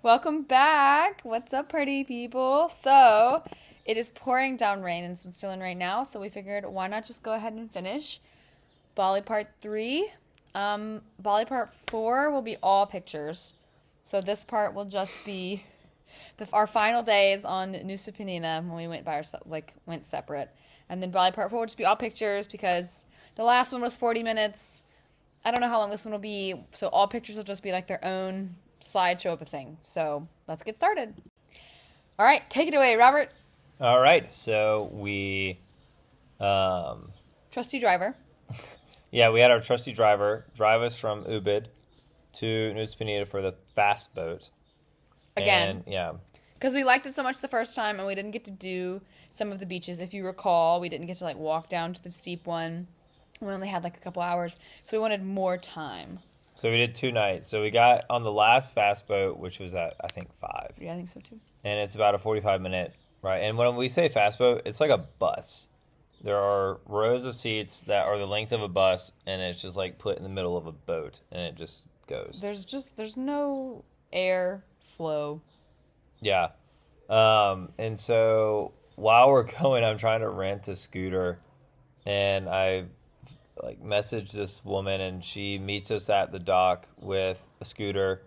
Welcome back. What's up, party people? So, it is pouring down rain in Switzerland right now, so we figured why not just go ahead and finish Bali Part 3. Bali Part 4 will be all pictures. So this part will just be our final days on Nusa Penida when we went by ourselves, went separate. And then Bali Part 4 will just be all pictures because the last one was 40 minutes. I don't know how long this one will be, so all pictures will just be like their own slideshow of a thing. So let's get started. All right, take it away, Robert. All right, so we, Trusty driver. we had our trusty driver drive us from Ubud to Nusa Penida for the fast boat. Again. And, Because we liked it so much the first time and we didn't get to do some of the beaches. If you recall, we didn't get to walk down to the steep one. We only had a couple hours. So we wanted more time. So we did 2 nights. So we got on the last fast boat, which was at, I think, 5. Yeah, I think so too. And it's about a 45-minute ride. And when we say fast boat, it's like a bus. There are rows of seats that are the length of a bus, and it's just put in the middle of a boat, and it just goes. There's no air flow. Yeah. And so while we're going, I'm trying to rent a scooter, and I message this woman, and she meets us at the dock with a scooter,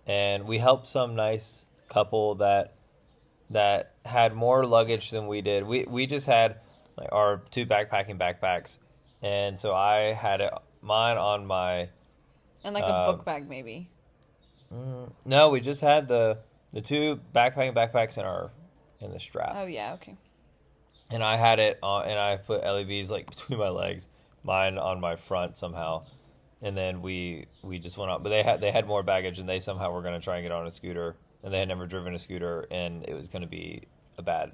and we helped some nice couple that had more luggage than we did. We just had our 2 backpacks, and so I had mine on my And a book bag maybe. no, we just had the 2 backpacks in the strap. Oh yeah, okay. And I had it on, and I put LEBs between my legs, mine on my front somehow, and then we just went out. But they had more baggage, and they somehow were going to try and get on a scooter, and they had never driven a scooter, and it was going to be a bad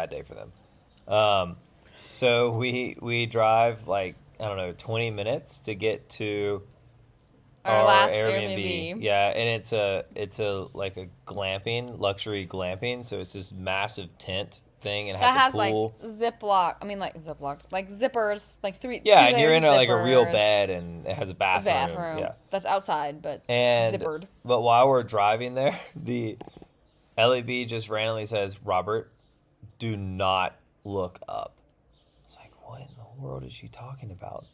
day for them. So we drive I don't know, 20 minutes to get to Our last Airbnb. Yeah, and it's a a glamping, luxury glamping, so it's this massive tent thing, and it has a pool. Ziplocs, zippers, 3. Yeah, 2 and you're in layers a of real zippers. bed, and it has a bathroom. Yeah, That's outside, but and zippered. but while we're driving there, the LEB just randomly says, "Robert, do not look up." It's what in the world is she talking about?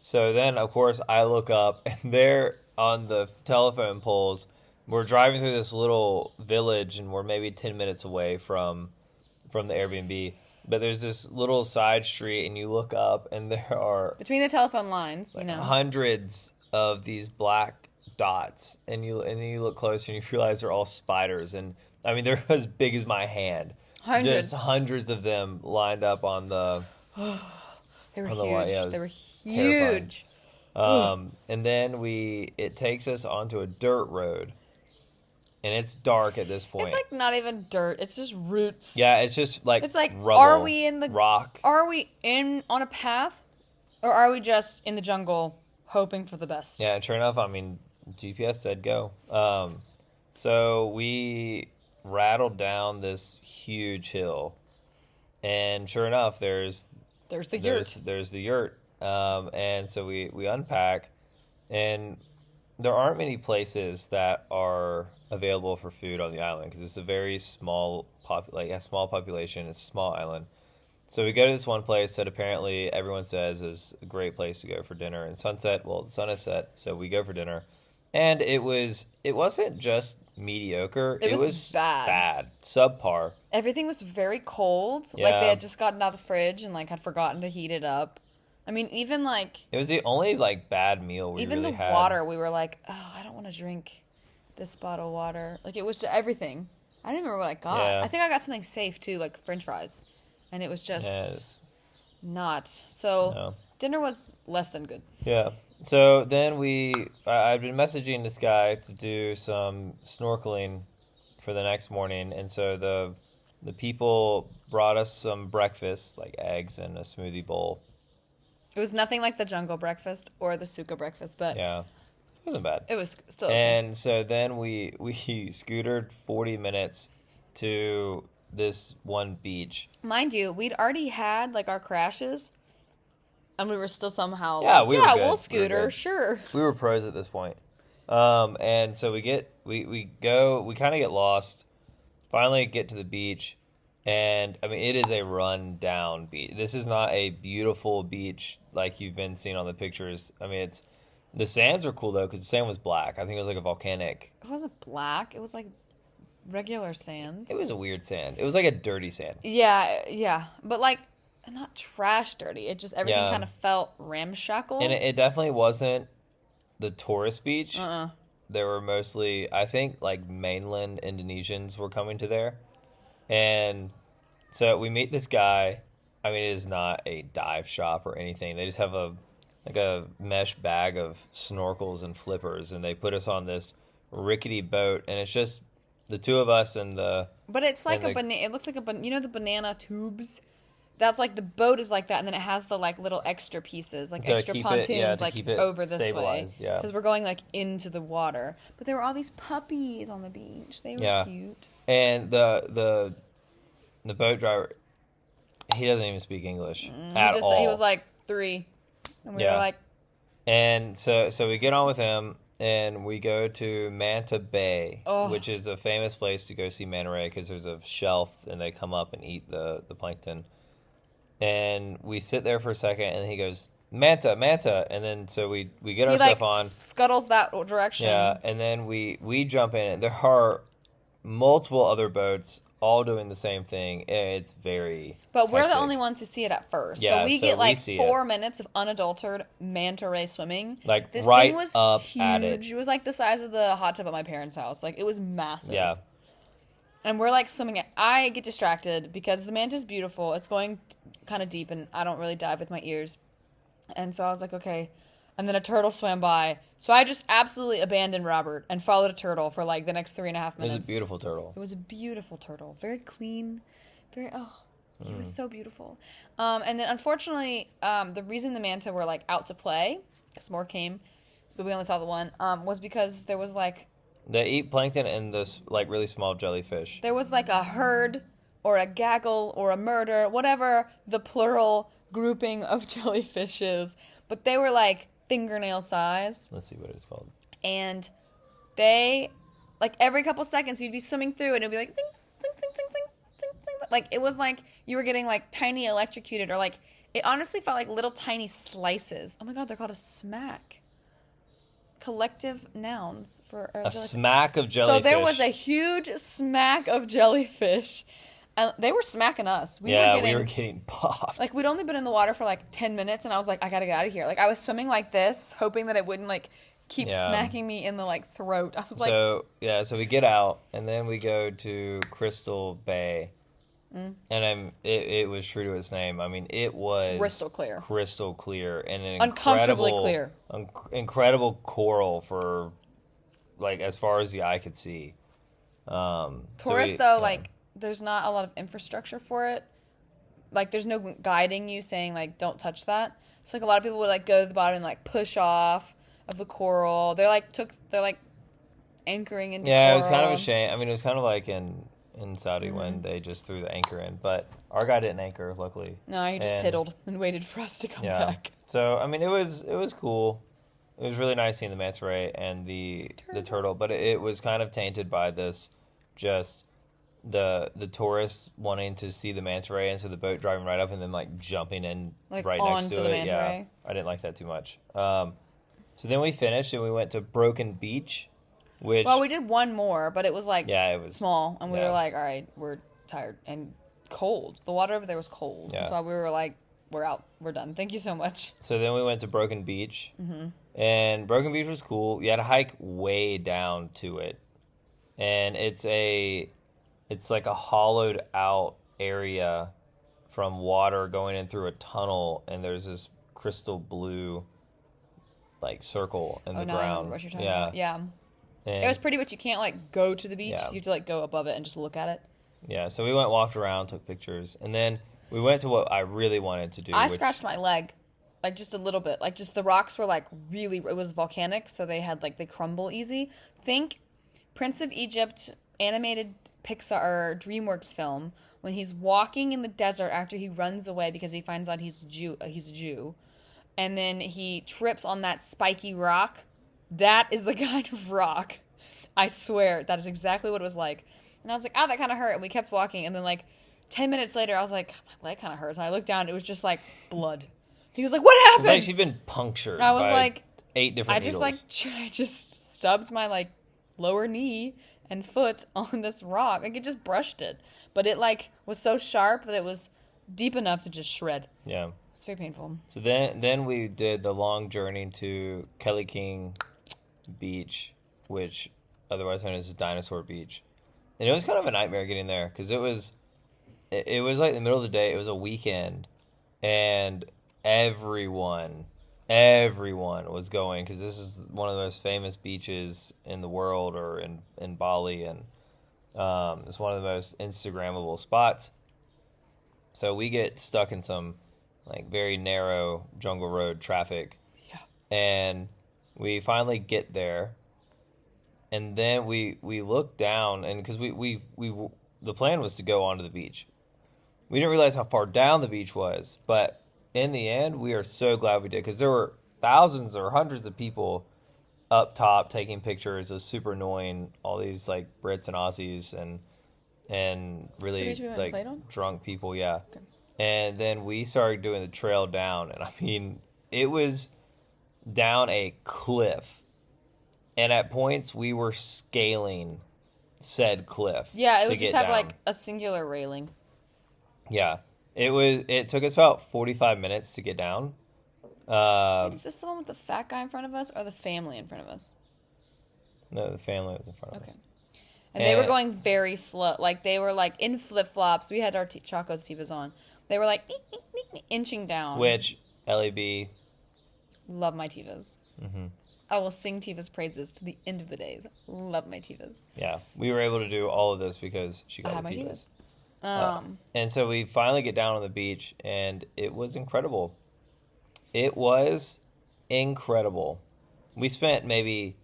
So then, of course, I look up, and there on the telephone poles, we're driving through this little village, and we're maybe 10 minutes away from the Airbnb. But there's this little side street, and you look up, and there are Between the telephone lines, hundreds of these black dots, and then you look closer, and you realize they're all spiders, and I mean they're as big as my hand. Hundreds. Just hundreds of them lined up on the. They were on huge. the line. Yeah, They were terrifying. huge. And then it takes us onto a dirt road, and it's dark at this point. It's not even dirt. It's just roots. Yeah, it's just It's rubble, are we in the rock? Are we on a path, or are we just in the jungle hoping for the best? Yeah, and sure enough, I mean, GPS said go. So we rattled down this huge hill, and sure enough, there's the yurt. There's the yurt. And so we unpack, and there aren't many places that are available for food on the island because it's a very small small population. It's a small island. So we go to this one place that apparently everyone says is a great place to go for dinner. And sunset, well, the sun has set, so we go for dinner. And it wasn't just mediocre. It was bad. Subpar. Everything was very cold. Yeah. They had just gotten out of the fridge and had forgotten to heat it up. I mean, even it was the only bad meal we even really the had. water, we were oh, I don't want to drink this bottle of water. It was just everything. I don't even remember what I got. Yeah. I think I got something safe too, French fries, and it was just not. So No. dinner was less than good. Yeah. So then I've been messaging this guy to do some snorkeling for the next morning, and so the people brought us some breakfast, eggs and a smoothie bowl. It was nothing like the jungle breakfast or the Suka breakfast, but Yeah, it wasn't bad. it was still. And so then we scootered 40 minutes to this one beach. Mind you, we'd already had our crashes, and we were still somehow Yeah, we were good. we'll We were scooter, good. sure. We were pros at this point. And so we we kind of get lost. Finally, get to the beach, and I mean, it is a run down beach. This is not a beautiful beach like you've been seeing on the pictures. I mean, it's the sands are cool though because the sand was black. I think it was like a volcanic. It wasn't black. It was like regular sand. It was a weird sand. It was like a dirty sand. Yeah, yeah. But like not trash dirty. It just everything Yeah. kind of felt ramshackle. And it definitely wasn't the tourist beach. Uh-uh. There were mostly, I think, like mainland Indonesians were coming to there. And so we meet this guy. I mean, it is not a dive shop or anything. They just have a mesh bag of snorkels and flippers, and they put us on this rickety boat, and it's just the two of us and the. But it's like and a banana. It looks like you know the banana tubes. That's like the boat is like that, and then it has the like little extra pieces, like To extra keep it- pontoons, yeah, to like keep it over this way, stabilized, yeah. because we're going like into the water. But there were all these puppies on the beach. They were Yeah. cute. And the boat driver, he doesn't even speak English at all. He was like 3, and we Yeah. were like, And so we get on with him, and we go to Manta Bay, Oh. which is a famous place to go see manta ray because there's a shelf, and they come up and eat the plankton. And we sit there for a second, and he goes, Manta, Manta. And then so we get our he like stuff on. scuttles that direction. Yeah, and then we jump in, and there are multiple other boats all doing the same thing. It's very But we're hectic. the only ones who see it at first. Yeah, so we so get we like see 4 minutes of unadulterated manta ray swimming. Like, this right thing was up huge. at it. It was like the size of the hot tub at my parents' house. Like it was massive. Yeah. And we're like swimming. I get distracted because the manta's beautiful. It's going kind of deep, and I don't really dive with my ears. And so I was like, okay. And then a turtle swam by. So I just absolutely abandoned Robert and followed a turtle for like the next 3.5 It minutes. was a beautiful turtle. It was a beautiful turtle. Very clean. He was so beautiful. And then unfortunately, the reason the manta were like out to play, because more came, but we only saw the one, was because there was like They eat plankton and this like really small jellyfish. a herd or a gaggle or a murder, whatever the plural grouping of jellyfish is. But they were like fingernail size. Let's see what it's called. And they, like every couple seconds, you'd be swimming through and it'd be like, zing, zing, zing, zing, zing, zing, zing. Like it was like you were getting like tiny electrocuted, or like it honestly felt like little tiny slices. Oh my God, they're called a smack. Collective nouns for A jellyfish. smack of jellyfish. So there was a huge smack of jellyfish, and they were smacking us. we were getting popped. like we'd only been in the water for like 10 minutes, and I was like, I gotta get out of here. Like I was swimming like this, hoping that it wouldn't like keep Yeah. smacking me in the like throat. I was like, So we get out, and then we go to Crystal Bay, and it was true to its name. I mean, it was crystal clear, and an Uncomfortably incredible, clear. incredible coral for like as far as the eye could see. tourists though, like there's not a lot of infrastructure for it. Like there's no guiding you saying like don't touch that. So like a lot of people would like go to the bottom and like push off of the coral. They're like anchoring into Yeah, coral. it was kind of a shame. I mean, it was kind of like in Saudi when they just threw the anchor in, but our guy didn't anchor, luckily. No, he just And- piddled and waited for us to come back. So I mean, it was cool. It was really nice seeing the manta ray and the turtle, but it was kind of tainted by this, just the tourists wanting to see the manta ray, and so the boat driving right up and then like jumping in Like, right next onto to the it. manta Yeah, ray. I didn't like that too much. So then we finished and we went to Broken Beach, which Well, we did one more, but it was like yeah, it was small, and we yeah. were like, all right, we're tired and cold. The water over there was cold, Yeah. so we were like, we're out, we're done. Thank you so much. So then we went to Broken Beach, and Broken Beach was cool. You had to hike way down to it, and it's like a hollowed out area from water going in through a tunnel, and there's this crystal blue like circle in the No, I remember ground. what you're talking about. Yeah, And it was pretty, but you can't like go to the beach. Yeah. You have to like go above it and just look at it. yeah, so we walked around, took pictures, and then we went to what I really wanted to do. I which- scratched my leg, like just a little bit. Like just the rocks were like really. It was volcanic, so they had like they crumble easy. Think Prince of Egypt animated Pixar or DreamWorks film when he's walking in the desert after he runs away because he finds out he's a Jew, and then he trips on that spiky rock. That is the kind of rock. I swear, that is exactly what it was like. And I was like, that kind of hurt. And we kept walking. And then, like, 10 minutes later, I was like, my leg kind of hurts. And I looked down, and it was just, like, blood. He was like, what happened? It's like she'd been punctured I was by like, 8 different needles. I just stubbed my, like, lower knee and foot on this rock. Like, it just brushed it. But it, like, was so sharp that it was deep enough to just shred. Yeah. It's very painful. So then we did the long journey to Kelly King Beach, which otherwise known as Dinosaur Beach. And it was kind of a nightmare getting there because it was like the middle of the day. It was a weekend, and everyone was going because this is one of the most famous beaches in the world, or in Bali, and it's one of the most Instagrammable spots. So we get stuck in some like very narrow jungle road traffic. Yeah. And we finally get there. And then we look down, and because we the plan was to go onto the beach. We didn't realize how far down the beach was, but in the end, we are so glad we did, because there were thousands or hundreds of people up top taking pictures. It was super annoying. All these like Brits and Aussies and really like drunk people, yeah. Okay. And then we started doing the trail down, and I mean, it was down a cliff. And at points, we were scaling said cliff. Yeah, it would just have down. like a singular railing. Yeah, it took us about 45 minutes to get down. Wait, is this the one with the fat guy in front of us, or the family in front of us? No, the family was in front of us. And they were going very slow. Like, they were, like, in flip-flops. We had our Chaco's Tivas on. They were, like, inching down. Which, LAB. Love my Tivas. Mm-hmm. I will sing Tiva's praises to the end of the days. Love my Tivas. Yeah, we were able to do all of this because she got the Tivas. And so we finally get down on the beach, and it was incredible. It was incredible. We spent maybe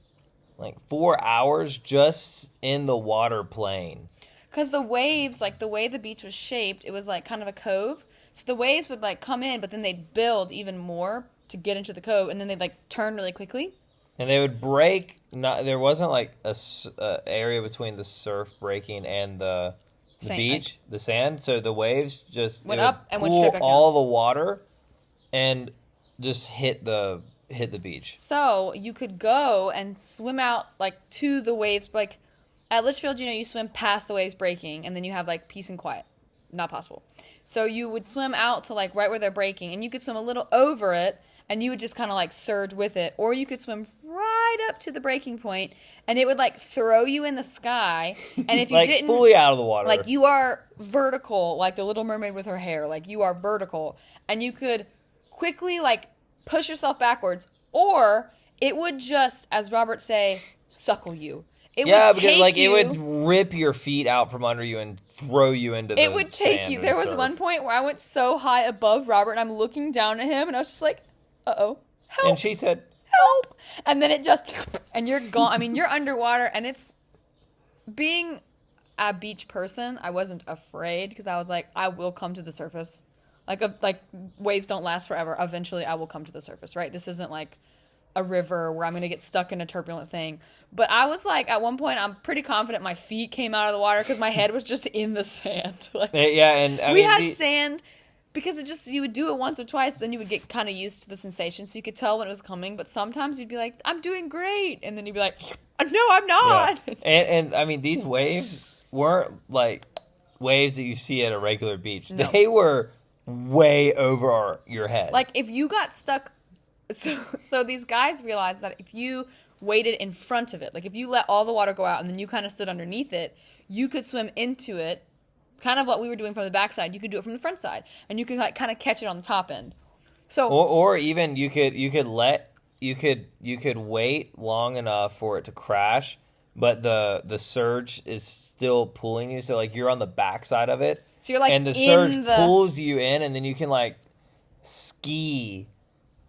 like 4 hours just in the water playing. Because the waves, like the way the beach was shaped, it was like kind of a cove. So the waves would like come in, but then they'd build even more to get into the cove, and then they'd like turn really quickly. And they would break. There wasn't like a area between the surf breaking and the beach, the sand. So the waves just went up and went pull straight back down. all the water and just hit the beach. So you could go and swim out like to the waves. Like at Litchfield, you swim past the waves breaking, and then you have like peace and quiet. Not possible. So you would swim out to like right where they're breaking, and you could swim a little over it, and you would just kind of like surge with it, or you could swim right up to the breaking point, and it would like throw you in the sky. And if you like didn't, fully out of the water, like you are vertical, like the Little Mermaid with her hair, like you are vertical, and you could quickly like push yourself backwards, or it would just, as Robert say, suckle you. It would take like you, it would rip your feet out from under you and throw you into the It would take sand you. and There was surf. one point where I went so high above Robert, and I'm looking down at him, and I was just like, uh-oh, help. And she said, help. And then it just, and you're gone. I mean, you're underwater, and it's, being a beach person, I wasn't afraid, because I was like, I will come to the surface. Like waves don't last forever. Eventually, I will come to the surface, right? This isn't like a river where I'm going to get stuck in a turbulent thing. But I was like, at one point, I'm pretty confident my feet came out of the water because my head was just in the sand. Like, yeah, and we had sand because it just, you would do it once or twice, then you would get kind of used to the sensation, so you could tell when it was coming. But sometimes you'd be like, I'm doing great. And then you'd be like, no, I'm not. Yeah. And I mean, these waves weren't like waves that you see at a regular beach. No. They were way over your head. Like, if you got stuck, so these guys realized that if you waited in front of it, like if you let all the water go out and then you kind of stood underneath it, you could swim into it, kind of what we were doing from the backside. You could do it from the front side, and you could like kind of catch it on the top end. So or even you could wait long enough for it to crash, but the surge is still pulling you. So like you're on the backside of it. So you're like, and the surge pulls you in, and then you can like ski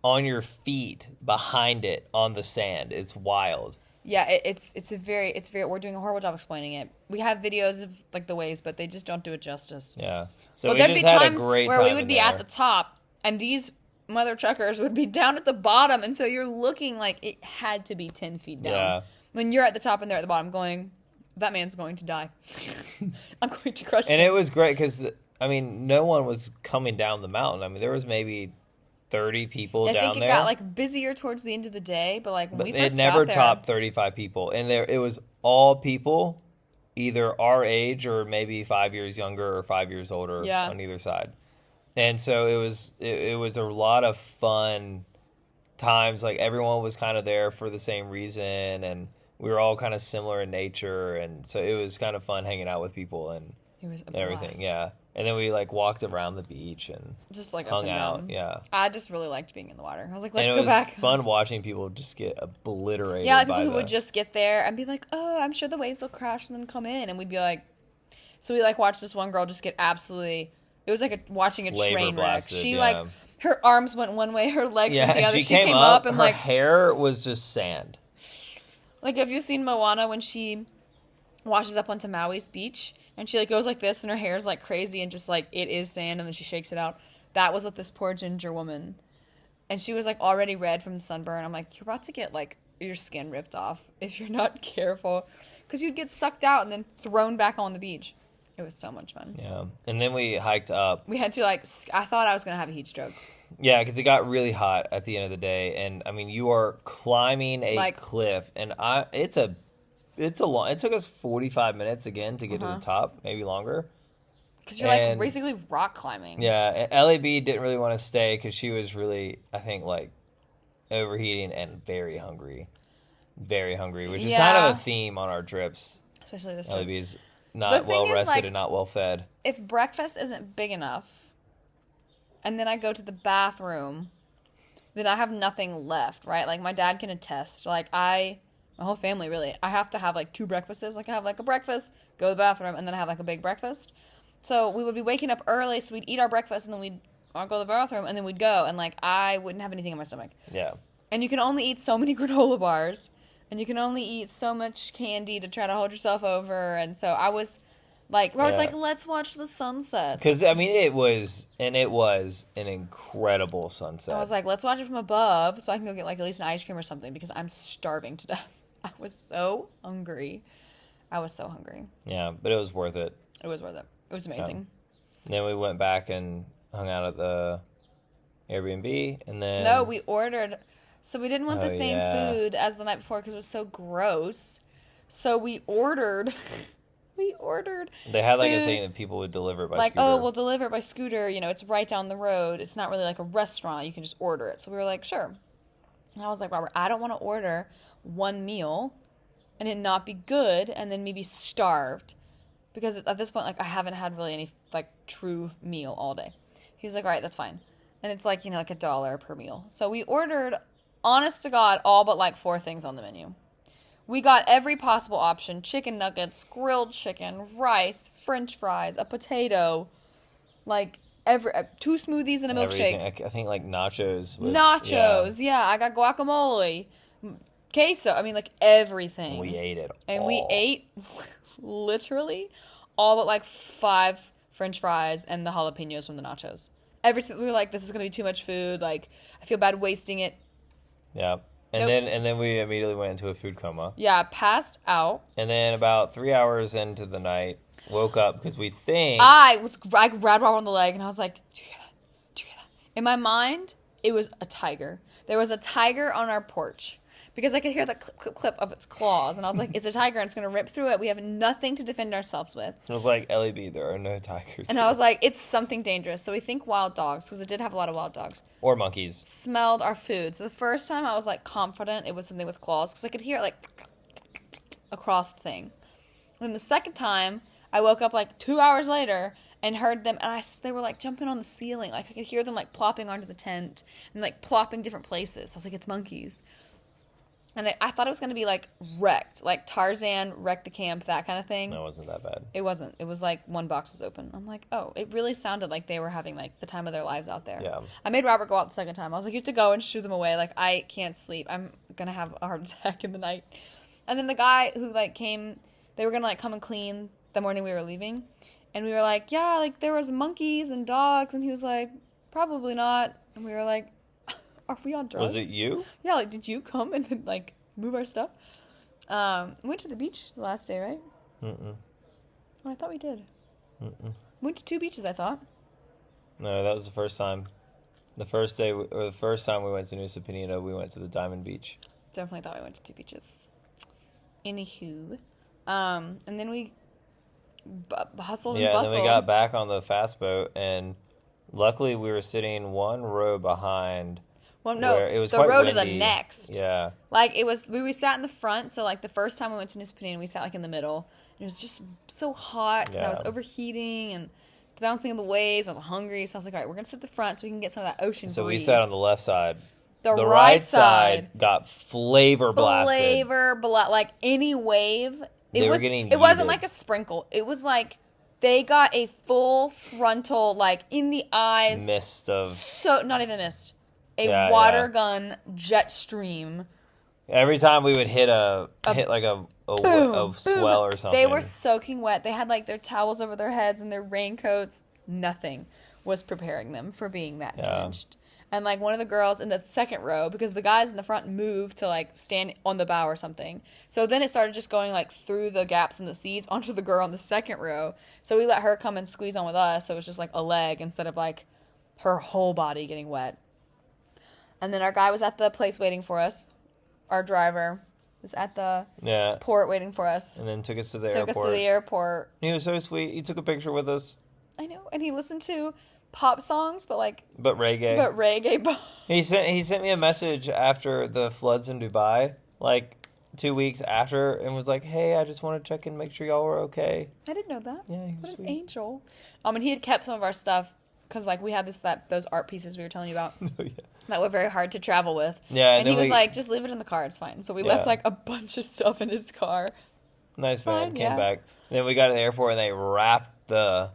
on your feet behind it on the sand. It's wild. Yeah, it's very, we're doing a horrible job explaining it. We have videos of like the waves, but they just don't do it justice. Yeah. So but we there'd just be had times a great where time we would be there. at the top, and these mother truckers would be down at the bottom, and so you're looking like it had to be 10 feet down. Yeah. when you're at the top and they're at the bottom going, that man's going to die. I'm going to crush And him. it was great because, I mean, no one was coming down the mountain. I mean, there was maybe 30 people I down think it there. got like busier towards the end of the day, but like when we first It never got there, topped 35 people. And it was all people either our age or maybe 5 years younger or 5 years older on either side. And so it was a lot of fun times. Like everyone was kind of there for the same reason, and we were all kind of similar in nature, and so it was kind of fun hanging out with people and it was a everything. blast. Yeah. And then we like walked around the beach and Just like hung up and out. down. Yeah. I just really liked being in the water. I was like, let's And it go was back. fun watching people just get obliterated. Yeah, like people who would just get there and be like, oh, I'm sure the waves will crash and then come in, and we'd be like, so we like watched this one girl just get absolutely. It was like watching a Flavor train wreck. blasted, She yeah. like her arms went one way, her legs went the Yeah, other. she came up and her like hair was just sand. like have you seen Moana when she washes up onto Maui's beach and she like goes like this and her hair's like crazy and just like it is sand and then she shakes it out. That was with this poor ginger woman, and she was like already red from the sunburn. I'm like, you're about to get like your skin ripped off if you're not careful, because you'd get sucked out and then thrown back on the beach. It was so much fun. Yeah. And then we hiked up. We had to like, I thought I was going to have a heat stroke. Yeah, because it got really hot at the end of the day. And I mean, you are climbing a Like- cliff, and it's a long, it took us 45 minutes again to get to the top, maybe longer. Because you're like And- basically rock climbing. Yeah. And LAB didn't really want to stay because she was really, I think, like overheating and very hungry. Very hungry, which is kind Yeah. of a theme on our trips. Especially this trip. LAB's The not thing well is, rested like- and not well fed. If breakfast isn't big enough, and then I go to the bathroom, then I have nothing left, right? Like my dad can attest. Like my whole family really, I have to have like 2 breakfasts. Like I have like a breakfast, go to the bathroom, and then I have like a big breakfast. So we would be waking up early, so we'd eat our breakfast, and then we'd go to the bathroom, and then we'd go, and like I wouldn't have anything in my stomach. Yeah. And you can only eat so many granola bars, and you can only eat so much candy to try to hold yourself over. And so I was like, Robert's Yeah. like, let's watch the sunset. Because, I mean, it was an incredible sunset. I was like, let's watch it from above so I can go get like at least an ice cream or something because I'm starving to death. I was so hungry. Yeah, but it was worth it. It was worth it. It was amazing. Then we went back and hung out at the Airbnb, and then... No, we ordered. So we didn't want the Oh, same yeah. food as the night before because it was so gross. So we ordered. They had like a food. thing that people would deliver by Like, scooter. oh, we'll deliver it by scooter. You know, it's right down the road. It's not really like a restaurant. You can just order it. So we were like, sure. And I was like, Robert, I don't want to order one meal and it not be good and then me be starved. Because at this point, like, I haven't had really any, like, true meal all day. He was like, all right, that's fine. And it's like, you know, like $1 per meal. So we ordered, honest to God, all but like 4 things on the menu. We got every possible option: chicken nuggets, grilled chicken, rice, french fries, a potato, like 2 smoothies and a Everything. milkshake. I think like nachos. Nachos, yeah. I got guacamole, queso. I mean, like everything. Yeah, we ate it And all. we ate literally all but like 5 french fries and the jalapenos from the nachos. We were like, this is gonna be too much food. Like, I feel bad wasting it. Yeah. And Nope. then we immediately went into a food coma. Yeah, passed out. And then about 3 hours into the night, woke up because we think... I grabbed Robert on the leg and I was like, do you hear that? Do you hear that? In my mind, it was a tiger. There was a tiger on our porch because I could hear the clip, clip, clip of its claws. And I was like, it's a tiger and it's going to rip through it. We have nothing to defend ourselves with. It was like, LAB, there are no tigers. And I was like, it's something dangerous. So we think wild dogs, because it did have a lot of wild dogs. Or monkeys. Smelled our food. So the first time I was like confident it was something with claws because I could hear it like across the thing. And the second time I woke up like 2 hours later and heard them, and they were like jumping on the ceiling. Like I could hear them like plopping onto the tent and like plopping different places. I was like, it's monkeys. And I thought it was going to be like wrecked, like Tarzan wrecked the camp, that kind of thing. No, it wasn't that bad. It wasn't. It was like one box was open. I'm like, oh, it really sounded like they were having like the time of their lives out there. Yeah. I made Robert go out the second time. I was like, you have to go and shoo them away. Like, I can't sleep. I'm going to have a heart attack in the night. And then the guy who like came, they were going to like come and clean the morning we were leaving. And we were like, yeah, like there was monkeys and dogs. And he was like, probably not. And we were like, are we on drugs? Was it you? Yeah, like, did you come and then, like, move our stuff? We went to the beach the last day, right? Mm-mm. Oh, I thought we did. Mm-mm. We went to 2 beaches, I thought. No, that was the first time. The first day, or the first time we went to Nusa Penida, we went to the Diamond Beach. Definitely thought we went to 2 beaches. Anywho. And then we hustled and Yeah, and bustled. then we got back on the fast boat, and luckily we were sitting one row behind. Well, no, where it was the quite row to the windy. next. Yeah. Like, it was, we sat in the front, so, like, the first time we went to Nusa Penida, we sat, like, in the middle. And it was just so hot, and I was Yeah. overheating, and the bouncing of the waves. I was hungry, so I was like, all right, we're going to sit at the front so we can get some of that ocean So breeze. we sat on the left side. The right right side got flavor blasted. Like, any wave. They were getting It wasn't yeeted. like a sprinkle. It was like they got a full frontal, like, in the eyes. Mist of... So, not even mist. A Yeah, water yeah. gun jet stream. Every time we would hit like a Boom, swell boom. or something. They were soaking wet. They had, like, their towels over their heads and their raincoats. Nothing was preparing them for being that drenched. And, like, one of the girls in the second row, because the guys in the front moved to, like, stand on the bow or something. So then it started just going, like, through the gaps in the seats onto the girl in the second row. So we let her come and squeeze on with us. So it was just, like, a leg instead of, like, her whole body getting wet. And then our guy was at the place waiting for us. Our driver was at the port waiting for us. And then took us to the Took airport. us to the airport. He was so sweet. He took a picture with us. I know. And he listened to pop songs, but reggae. But reggae. He sent me a message after the floods in Dubai, like 2 weeks after, and was like, "Hey, I just want to check in, make sure y'all were okay." I didn't know that. Yeah, he was what sweet. An angel. And he had kept some of our stuff because, like, we had those art pieces we were telling you about Oh, yeah. that were very hard to travel with. Yeah, and he was like, "Just leave it in the car. It's fine." So we left like a bunch of stuff in his car. Nice man. Fine, Came yeah. back. Then we got to the airport and they wrapped the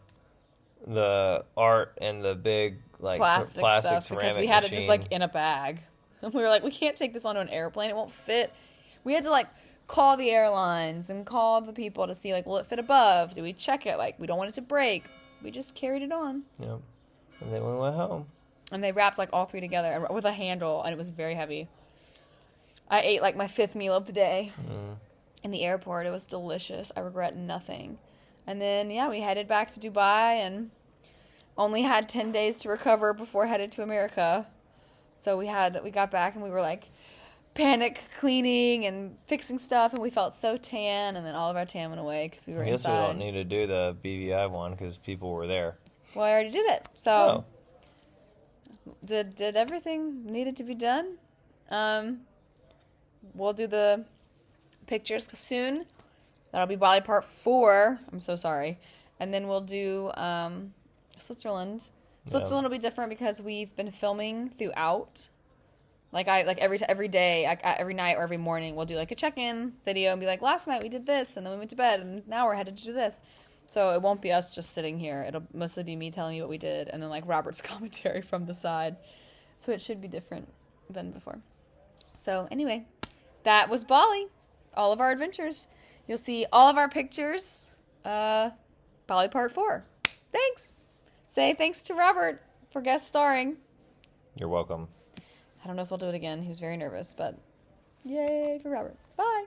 art in the big like Plastic stuff ceramic because we had it just machine. like in a bag. And we were like, we can't take this onto an airplane. It won't fit. We had to like call the airlines and call the people to see like, will it fit above? Do we check it? Like, we don't want it to break. We just carried it on. Yeah. And then we went home. And they wrapped like all 3 together with a handle, and it was very heavy. I ate like my 5th meal of the day in the airport. It was delicious. I regret nothing. And then we headed back to Dubai and only had 10 days to recover before headed to America. So we got back and we were like panic cleaning and fixing stuff, and we felt so tan, and then all of our tan went away because we were I guess inside. we don't need to do the BVI one because people were there. Well, I already did it. So did everything needed to be done. We'll do the pictures soon. That'll be Bali Part 4. I'm so sorry. And then we'll do Switzerland. Switzerland will be different because we've been filming throughout. Like every day, every night or every morning, we'll do like a check-in video and be like, last night we did this, and then we went to bed, and now we're headed to do this. So it won't be us just sitting here. It'll mostly be me telling you what we did, and then like Robert's commentary from the side. So it should be different than before. So anyway, that was Bali. All of our adventures. You'll see all of our pictures. Bali Part 4. Thanks. Say thanks to Robert for guest starring. You're welcome. I don't know if we'll do it again. He was very nervous, but yay for Robert. Bye.